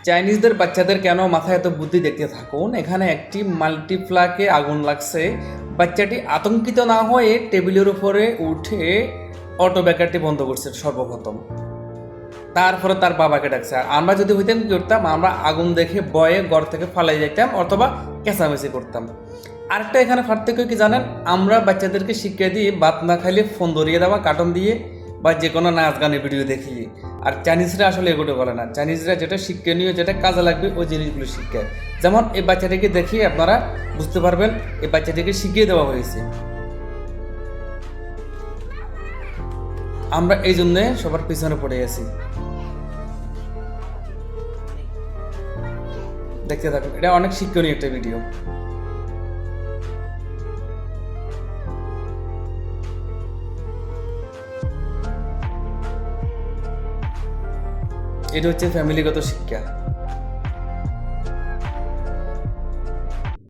চাইনিজদের বাচ্চাদের কেন মাথায় এত বুদ্ধি দেখতে থাকুন। এখানে একটি মাল্টিপ্লাকে আগুন লাগছে। বাচ্চাটি আতঙ্কিত না হয়ে টেবিলের উপরে উঠে অটো ব্যাকারটি বন্ধ করছে সর্বপ্রথম। তারপরে তার বাবাকে ডাকছে। আর আমরা যদি হইতাম কি করতাম, আমরা আগুন দেখে ভয়ে ঘর থেকে ফালাই যাইতাম অথবা কেঁচামেচি করতাম। আরেকটা এখানে পার্থক্য কি জানেন, আমরা বাচ্চাদেরকে শিক্ষা দিয়ে ভাত না খাইলে ফোন ধরিয়ে দেওয়া, কার্টুন দিয়ে বা যে কোনো নাচ গানের ভিডিও দেখিয়ে। আর চাইনিজরা আসলে এগুলো বলে না। চাইনিজরা যেটা শিক্ষণীয়, যেটা কাজে লাগবে ওই জিনিসগুলো শিক্ষায়। যেমন এই বাচ্চাটিকে দেখিয়ে আপনারা বুঝতে পারবেন এই বাচ্চাটিকে শিখিয়ে দেওয়া হয়েছে। আমরা এই জন্যে সবার পিছনে পড়ে গেছি। দেখতে থাকুন, এটা অনেক শিক্ষণীয় একটা ভিডিও। এটা হচ্ছে ফ্যামিলিগত শিক্ষা।